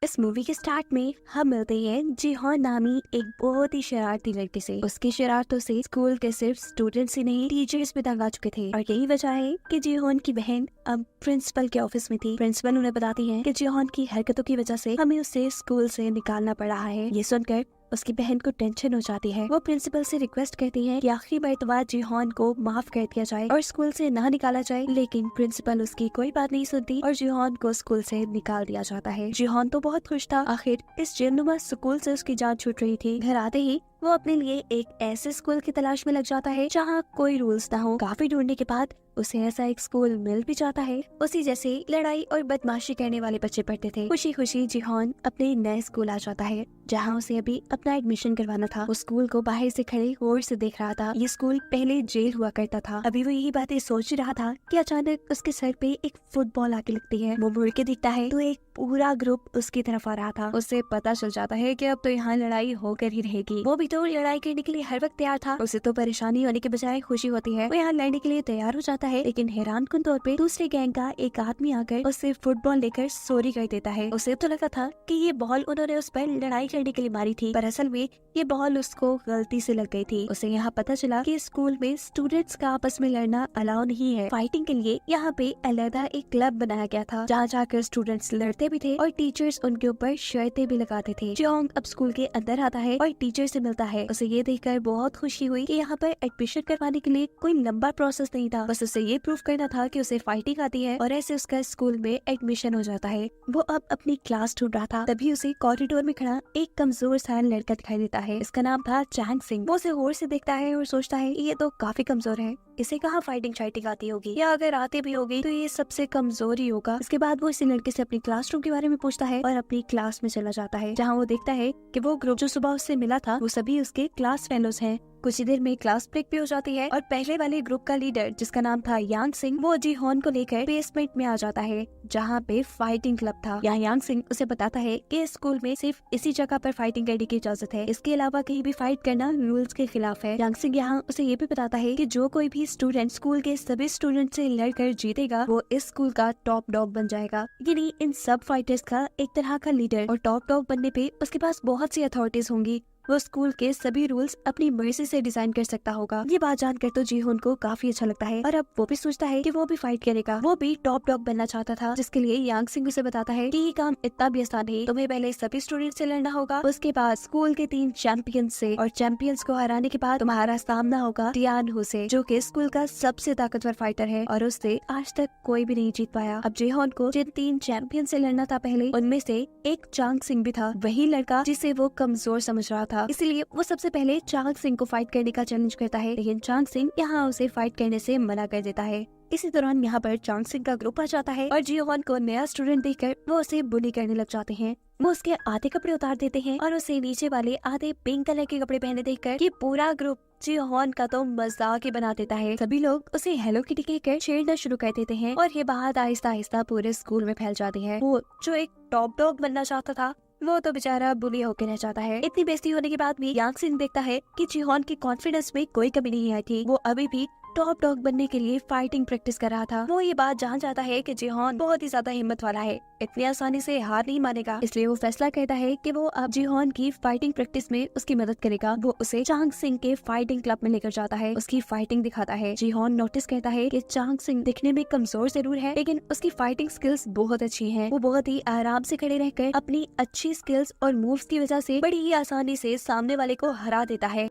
इस मूवी के स्टार्ट में हम मिलते हैं जिहोन नामी एक बहुत ही शरारती लड़के से। उसकी शरारतों से स्कूल के सिर्फ स्टूडेंट्स ही नहीं टीचर्स भी तंग आ चुके थे और यही वजह है कि जिहोन की बहन अब प्रिंसिपल के ऑफिस में थी। प्रिंसिपल उन्हें बताती है कि जिहोन की हरकतों की वजह से हमें उसे स्कूल से निकालना पड़ रहा है। ये सुनकर उसकी बहन को टेंशन हो जाती है। वो प्रिंसिपल से रिक्वेस्ट करती है कि आखिरी मर्तबा जिहोन को माफ कर दिया जाए और स्कूल से ना निकाला जाए, लेकिन प्रिंसिपल उसकी कोई बात नहीं सुनती और जिहोन को स्कूल से निकाल दिया जाता है। जिहोन तो बहुत खुश था, आखिर इस जिन्नुमा स्कूल से उसकी जान छूट रही थी। घर आते ही वो अपने लिए एक ऐसे स्कूल की तलाश में लग जाता है जहाँ कोई रूल्स ना हो। काफी ढूंढने के बाद उसे ऐसा एक स्कूल मिल भी जाता है। उसी जैसे लड़ाई और बदमाशी करने वाले बच्चे पढ़ते थे। खुशी खुशी जिहोन अपने नए स्कूल आ जाता है जहाँ उसे अभी अपना एडमिशन करवाना था। वो स्कूल को बाहर से खड़े गौर से देख रहा था। ये स्कूल पहले जेल हुआ करता था। अभी वो यही बातें सोच रहा था कि अचानक उसके सर पे एक फुटबॉल आके लगती है। वो मुड़ के दिखता है तो एक पूरा ग्रुप उसकी तरफ आ रहा था। उसे पता चल जाता है कि अब तो यहाँ लड़ाई होकर ही रहेगी। वो भी तो लड़ाई करने के लिए हर वक्त तैयार था। उसे तो परेशानी होने के बजाय खुशी होती है। वो यहाँ लड़ने के लिए तैयार हो जाता है, लेकिन हैरानकुन तौर पे दूसरे गैंग का एक आदमी आकर उससे फुटबॉल लेकर चोरी कर देता है। उसे तो लगा था कि ये बॉल उन्होंने उस पर लड़ाई करने के लिए मारी थी, पर असल में ये बॉल उसको गलती से लग गई थी। उसे यहाँ पता चला कि स्कूल में स्टूडेंट्स का आपस में लड़ना अलाउ नहीं है। फाइटिंग के लिए यहाँ पे अलग एक क्लब बनाया गया था जहाँ जाकर स्टूडेंट्स लड़ते भी थे और टीचर्स उनके ऊपर शर्तें भी लगाते थे। जोंग अब स्कूल के अंदर आता है और टीचर से मिलता है। उसे ये देखकर बहुत खुशी हुई कि यहाँ पर एडमिशन करवाने के लिए कोई लंबा प्रोसेस नहीं था, बस उसे ये प्रूफ करना था कि उसे फाइटिंग आती है और ऐसे उसका स्कूल में एडमिशन हो जाता है। वो अब अपनी क्लास ढूंढ रहा था, तभी उसे कॉरिडोर में खड़ा एक कमजोर सा लड़का दिखाई देता है। इसका नाम था चैंग सिंह। वो उसे गौर से देखता है और सोचता है ये तो काफी कमजोर है, इसे कहाँ फाइटिंग शाइटिंग आती होगी, या अगर आती भी होगी तो ये सबसे कमजोर ही होगा। इसके बाद वो इसी लड़के से अपनी क्लासरूम के बारे में पूछता है और अपनी क्लास में चला जाता है, जहाँ वो देखता है कि वो ग्रुप जो सुबह उससे मिला था वो सभी उसके क्लास फेलोज हैं। कुछ ही देर में क्लास ब्रेक भी हो जाती है और पहले वाले ग्रुप का लीडर जिसका नाम था यांग सिंह, वो जिहोन को लेकर बेसमेंट में आ जाता है जहाँ पे फाइटिंग क्लब था। यहाँ यांग सिंह उसे बताता है कि स्कूल में सिर्फ इसी जगह पर फाइटिंग करने की इजाजत है, इसके अलावा कहीं भी फाइट करना रूल्स के खिलाफ है। यांग सिंह यहाँ उसे ये भी बताता है कि जो कोई भी स्टूडेंट स्कूल के सभी स्टूडेंट से लड़कर जीतेगा वो इस स्कूल का टॉप डॉग बन जाएगा, यानी इन सब फाइटर्स का एक तरह का लीडर। और टॉप डॉग बनने पे उसके पास बहुत सी अथॉरिटीज होंगी, वो स्कूल के सभी रूल्स अपनी मर्जी से डिजाइन कर सकता होगा। ये बात जानकर तो जिहोन को काफी अच्छा लगता है और अब वो भी सोचता है कि वो भी फाइट करेगा। वो भी टॉप डॉग बनना चाहता था, जिसके लिए यांग सिंह उसे बताता है कि ये काम इतना भी आसान है, तुम्हें पहले सभी स्टूडेंट से लड़ना होगा, उसके बाद स्कूल के 3 चैंपियंस से, और चैंपियंस को हराने के बाद तुम्हारा सामना होगा टियान हो से, जो कि स्कूल का सबसे ताकतवर फाइटर है और उससे आज तक कोई भी नहीं जीत पाया। अब जिहोन को जिन 3 चैंपियन से लड़ना था पहले, उनमें से एक चांग सिंह भी था, वही लड़का जिसे वो कमजोर समझ रहा था। इसलिए वो सबसे पहले चांग सिंह को फाइट करने का चैलेंज करता है, लेकिन चांग सिंह यहाँ उसे फाइट करने से मना कर देता है। इसी दौरान यहाँ पर चांग सिंह का ग्रुप आ जाता है और जिहोन को नया स्टूडेंट देखकर वो उसे बुली करने लग जाते हैं। वो उसके आधे कपड़े उतार देते हैं और उसे नीचे वाले आधे पिंक कलर के कपड़े पहने देखकर ये पूरा ग्रुप जिहोन का तो मजाक ही बना देता है। सभी लोग उसे हेलो किटी कहकर छेड़ना शुरू कर देते हैं और ये बात आहिस्ता आहिस्ता पूरे स्कूल में फैल जाती है। वो जो एक टॉप डॉग बनना चाहता था वो तो बेचारा बुली होकर रह जाता है। इतनी बेइज्जती होने के बाद भी यांग सिंह देखता है कि जिहोन की कॉन्फिडेंस में कोई कमी नहीं आई थी, वो अभी भी टॉप डॉग बनने के लिए फाइटिंग प्रैक्टिस कर रहा था। वो ये बात जान जाता है कि जिहोन बहुत ही ज्यादा हिम्मत वाला है, इतनी आसानी से हार नहीं मानेगा, इसलिए वो फैसला करता है कि वो अब जिहोन की फाइटिंग प्रैक्टिस में उसकी मदद करेगा। वो उसे चांग सिंह के फाइटिंग क्लब में लेकर जाता है, उसकी फाइटिंग दिखाता है। जिहोन नोटिस करता है कि चांग सिंह दिखने में कमजोर जरूर है, लेकिन उसकी फाइटिंग स्किल्स बहुत अच्छी हैं। वो बहुत ही आराम से खड़े रहकर अपनी अच्छी स्किल्स और मूव्स की वजह से बड़ी ही आसानी से सामने वाले को हरा देता है।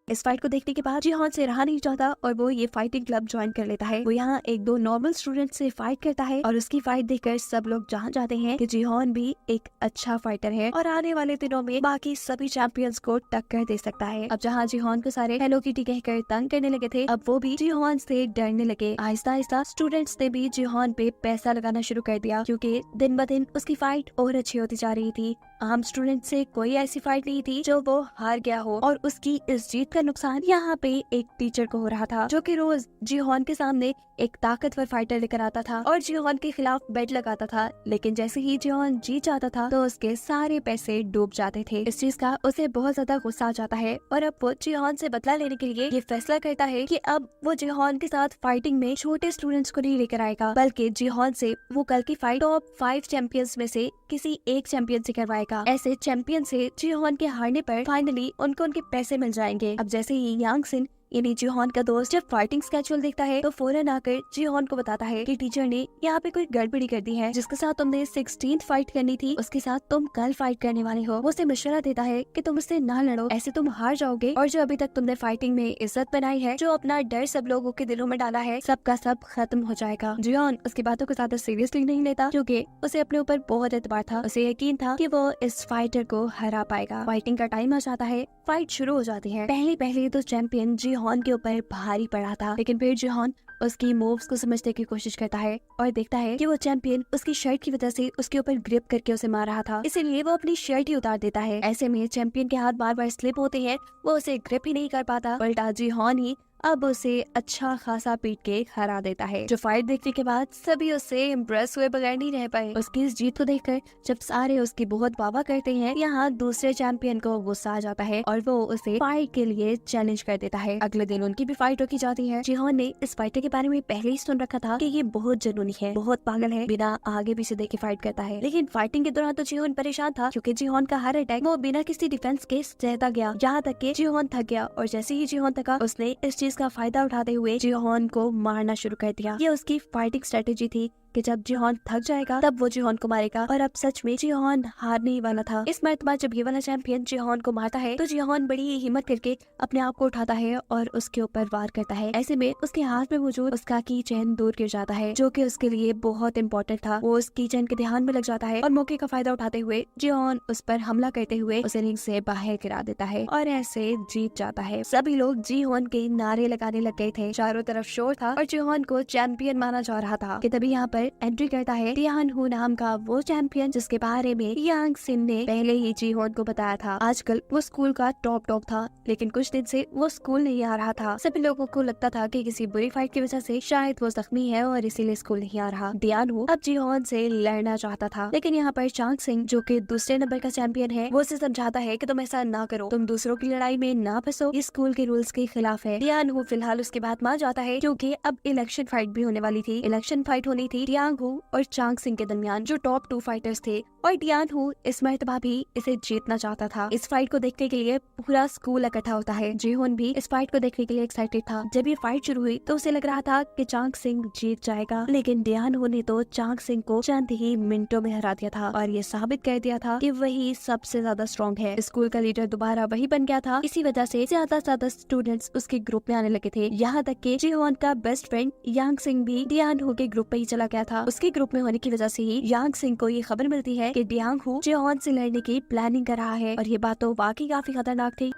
इस फाइट को देखने के बाद जिहोन से रहा नहीं चाहता और वो ये फाइटिंग क्लब ज्वाइन कर लेता है। वो यहाँ 1-2 नॉर्मल स्टूडेंट से फाइट करता है और उसकी फाइट देखकर सब लोग जान जाते हैं कि जिहोन भी एक अच्छा फाइटर है और आने वाले दिनों में बाकी सभी चैंपियंस को टक्कर दे सकता है। अब जहाँ जिहोन को सारे हेलो किटी कहकर तंग करने लगे थे, अब वो भी जिहोन से डरने लगे। आहिस्ता आहिस्ता स्टूडेंट्स ने भी जिहोन पे पैसा लगाना शुरू कर दिया, क्योंकि दिन ब दिन उसकी फाइट और अच्छी होती जा रही थी। आम स्टूडेंट से कोई ऐसी फाइट नहीं थी जो वो हार गया हो, और उसकी इस जीत का नुकसान यहाँ पे एक टीचर को हो रहा था, जो कि रोज जिहोन के सामने एक ताकतवर फाइटर लेकर आता था और जिहोन के खिलाफ बेट लगाता था, लेकिन जैसे ही जिहोन जीत जाता था तो उसके सारे पैसे डूब जाते थे। इस चीज का उसे बहुत ज्यादा गुस्सा आ जाता है और अब वो जिहोन से बदला लेने के लिए ये फैसला करता है कि अब वो जिहोन के साथ फाइटिंग में छोटे स्टूडेंट्स को नहीं लेकर आएगा, बल्कि जिहोन से वो कल की फाइट टॉप 5 चैंपियंस में से किसी एक चैंपियन से करवाएगा। ऐसे चैंपियन से जिहोन के हारने पर फाइनली उनको उनके पैसे मिल जाएंगे। अब जैसे ही यांग सिन यानी जिहोन का दोस्त जब फाइटिंग स्केड्यूल देखता है तो फौरन आकर जिहोन को बताता है कि टीचर ने यहाँ पे कोई गड़बड़ी कर दी है। जिसके साथ तुमने 16th फाइट करनी थी उसके साथ तुम कल फाइट करने वाले हो। वो उसे मशवरा देता है कि तुम उससे ना लड़ो, ऐसे तुम हार जाओगे और जो अभी तक तुमने फाइटिंग में इज्जत बनाई है, जो अपना डर सब लोगों के दिलों में डाला है, सबका सब खत्म हो जाएगा। जिहोन उसकी बातों को ज्यादा सीरियसली नहीं लेता क्योंकि उसे अपने ऊपर बहुत एतबार था। उसे यकीन था कि वो इस फाइटर को हरा पाएगा। फाइटिंग का टाइम आ जाता है, फाइट शुरू हो जाती है। पहले तो चैंपियन जिहोन के ऊपर भारी पड़ा था, लेकिन फिर जिहोन उसकी मूव्स को समझने की कोशिश करता है और देखता है कि वो चैंपियन उसकी शर्ट की वजह से उसके ऊपर ग्रिप करके उसे मार रहा था, इसीलिए वो अपनी शर्ट ही उतार देता है। ऐसे में चैंपियन के हाथ बार बार स्लिप होते हैं, वो उसे ग्रिप ही नहीं कर पाता, उल्टा जिहोन ही अब उसे अच्छा खासा पीट के हरा देता है। जो फाइट देखने के बाद सभी उससे इम्प्रेस हुए बगैर नहीं रह पाए। उसकी इस जीत को देखकर जब सारे उसकी बहुत वाह करते हैं, यहाँ दूसरे चैंपियन को गुस्सा आ जाता है और वो उसे फाइट के लिए चैलेंज कर देता है। अगले दिन उनकी भी फाइट रखी जाती है। जिहोन ने इस फाइटर के बारे में पहले ही सुन रखा था कि ये बहुत जुनूनी है, बहुत पागल है, बिना आगे पीछे देखे फाइट करता है। लेकिन फाइटिंग के दौरान तो जिहोन परेशान था क्योंकि जिहोन का हर अटैक वो बिना किसी डिफेंस के सहता गया, यहाँ तक कि जिहोन थक गया और जैसे ही जिहोन थका उसने इस चीज का फायदा उठाते हुए जिहोन को मारना शुरू कर दिया। ये उसकी फाइटिंग स्ट्रेटेजी थी कि जब जिहोन थक जाएगा तब वो जिहोन को मारेगा और अब सच में जिहोन हारने ही वाला था। इस मर्तबा जब ये वाला चैंपियन जिहोन को मारता है तो जिहोन बड़ी हिम्मत करके अपने आप को उठाता है और उसके ऊपर वार करता है। ऐसे में उसके हाथ में मौजूद उसका की चेन दूर गिर जाता है जो कि उसके लिए बहुत इंपॉर्टेंट था। वो उस की चेन के ध्यान में लग जाता है और मौके का फायदा उठाते हुए जिहोन उस पर हमला करते हुए उसे रिंग से बाहर गिरा देता है और ऐसे जीत जाता है। सभी लोग जिहोन के नारे लगाने लग गए थे, चारों तरफ शोर था और जिहोन को चैंपियन माना जा रहा था कि तभी यहाँ पर एंट्री करता है टियान हू नाम का वो चैंपियन जिसके बारे में यांग सिन ने पहले ही जिहोन को बताया था। आजकल वो स्कूल का टॉप था, लेकिन कुछ दिन से वो स्कूल नहीं आ रहा था। सभी लोगों को लगता था कि किसी बुरी फाइट की वजह से शायद वो जख्मी है और इसीलिए स्कूल नहीं आ रहा। टियान हू अब जिहोन से लड़ना चाहता था, लेकिन यहाँ पर चांग सिंह जो कि दूसरे नंबर का चैंपियन है वो उसे समझाता है कि तुम ऐसा ना करो, तुम दूसरों की लड़ाई में ना फंसो, ये स्कूल के रूल्स के खिलाफ है। टियान हू फिलहाल उसके बात मान जाता है क्योंकि अब इलेक्शन फाइट भी होने वाली थी। इलेक्शन फाइट होनी थी टियान हू और चांग सिंह के दरमियान जो टॉप 2 फाइटर्स थे और टियान हू इस मर्तबा भी इसे जीतना चाहता था। इस फाइट को देखने के लिए पूरा स्कूल इकट्ठा होता है। जिहोन भी इस फाइट को देखने के लिए एक्साइटेड था। जब ये फाइट शुरू हुई तो उसे लग रहा था कि चांग सिंह जीत जाएगा, लेकिन टियान हू ने तो चांग सिंह को चंद ही मिनटों में हरा दिया था और ये साबित कर दिया था कि वही सबसे ज्यादा स्ट्रॉन्ग है। स्कूल का लीडर दोबारा वही बन गया था। इसी वजह से ज्यादा स्टूडेंट्स उसके ग्रुप में आने लगे थे। यहाँ तक कि जिहोन का बेस्ट फ्रेंड यांग सिंह भी टियान हू के ग्रुप में ही चला गया था। उसके ग्रुप में होने की वजह से ही यांग सिंह को ये खबर मिलती है कि टियान हू जिहोन से लड़ने की प्लानिंग कर रहा है और ये बात तो वाकई काफी खतरनाक थी।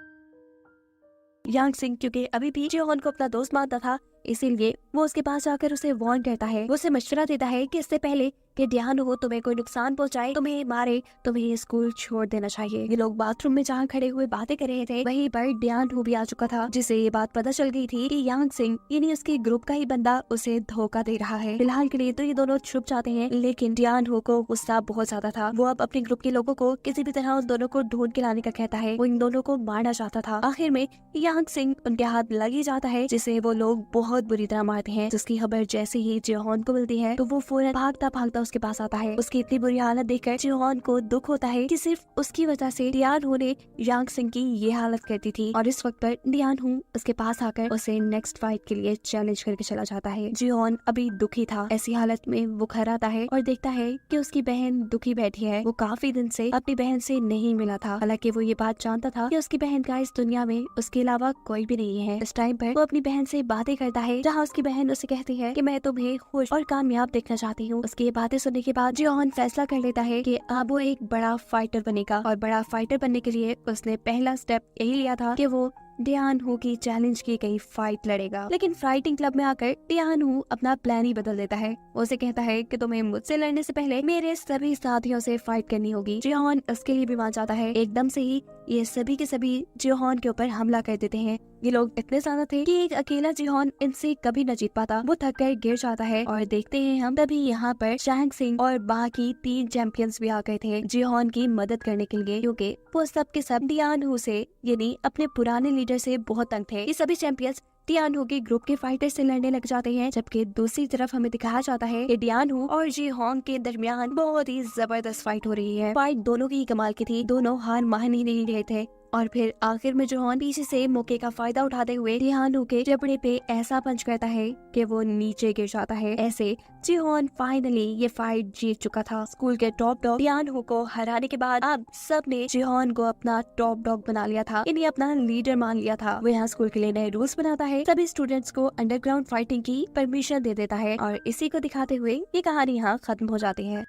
यांग सिंह क्योंकि अभी भी जिहोन को अपना दोस्त मानता था, इसीलिए वो उसके पास जाकर उसे वार्न करता है। वो उसे मशवरा देता है कि इससे पहले कि टियान हू तुम्हें कोई नुकसान पहुंचाए, तुम्हें मारे, तुम्हें ये स्कूल छोड़ देना चाहिए। ये लोग बाथरूम में जहाँ खड़े हुए बातें कर रहे थे वहीं पर टियान हू भी आ चुका था, जिसे ये बात पता चल गई थी कि यांग सिंह यानी उसके ग्रुप का ही बंदा उसे धोखा दे रहा है। फिलहाल के लिए तो ये दोनों छुप जाते हैं, लेकिन टियान हू को गुस्सा बहुत ज्यादा था। वो अब अपने ग्रुप के लोगों को किसी भी तरह उन दोनों को ढूंढ के लाने का कहता है। वो इन दोनों को मारना चाहता था। आखिर में यांग सिंह उनके हाथ लग ही जाता है, जिसे वो लोग बहुत बुरी तरह मारते हैं। जिसकी खबर जैसे ही जिहोन को मिलती है तो वो फौरन भागता उसके पास आता है। उसकी इतनी बुरी हालत देखकर जिहोन को दुख होता है कि सिर्फ उसकी वजह से टियान हू ने यांग सिंह की ये हालत कर दी थी और इस वक्त पर टियान हू उसके पास आकर उसे नेक्स्ट फाइट के लिए चैलेंज करके चला जाता है। जिहोन अभी दुखी था। ऐसी हालत में वो घर आता है और देखता है कि उसकी बहन दुखी बैठी है। वो काफी दिन से अपनी बहन से नहीं मिला था, हालांकि वो ये बात जानता था कि उसकी बहन का इस दुनिया में उसके अलावा कोई भी नहीं है। इस टाइम पर वो अपनी बहन से बातें करता है, जहाँ उसकी बहन उसे कहती है कि मैं तुम्हें खुश और कामयाब देखना चाहती हूँ। उसकी ये बातें सुनने के बाद जिहोन फैसला कर लेता है कि अब वो एक बड़ा फाइटर बनेगा और बड़ा फाइटर बनने के लिए उसने पहला स्टेप यही लिया था कि वो टियान हू की चैलेंज की गई फाइट लड़ेगा। लेकिन फाइटिंग क्लब में आकर टियान हू अपना प्लान ही बदल देता है। वो उसे कहता है कि तुम्हें मुझसे लड़ने से पहले मेरे सभी साथियों से फाइट करनी होगी। जिहोन उसके लिए भी मान जाता है। एकदम से ही ये सभी के सभी जिहोन के ऊपर हमला कर देते हैं। ये लोग इतने ज्यादा थे कि एक अकेला जिहोन इनसे कभी न जीत पाता। वो थक कर गिर जाता है और देखते हैं हम तभी यहाँ पर चांग सिंह और बाकी 3 चैंपियंस भी आ गए थे जिहोन की मदद करने के लिए, क्योंकि वो सब के सब टियान हू से यानी अपने पुराने लीडर से बहुत तंग थे। ये सभी चैंपियंस डियानहू के ग्रुप के फाइटर से लड़ने लग जाते हैं, जबकि दूसरी तरफ हमें दिखाया जाता है कि डियानहू और जी होंग के दरमियान बहुत ही जबरदस्त फाइट हो रही है। फाइट दोनों की ही कमाल की थी, दोनों हार मान ही नहीं रहे थे। और फिर आखिर में जोहन पीछे से मौके का फायदा उठाते हुए डियानहू के जबड़े पे ऐसा पंच करता है कि वो नीचे गिर जाता है। ऐसे जिहोन फाइनली ये फाइट जीत चुका था। स्कूल के टॉप डॉग डियानहू को हराने के बाद अब सब ने जिहोन को अपना टॉप डॉग बना लिया था, इन्हें अपना लीडर मान लिया था। वो यहाँ स्कूल के लिए नए रूल्स बनाता है, सभी स्टूडेंट्स को अंडरग्राउंड फाइटिंग की परमिशन दे देता है और इसी को दिखाते हुए ये कहानी यहाँ खत्म हो जाती है।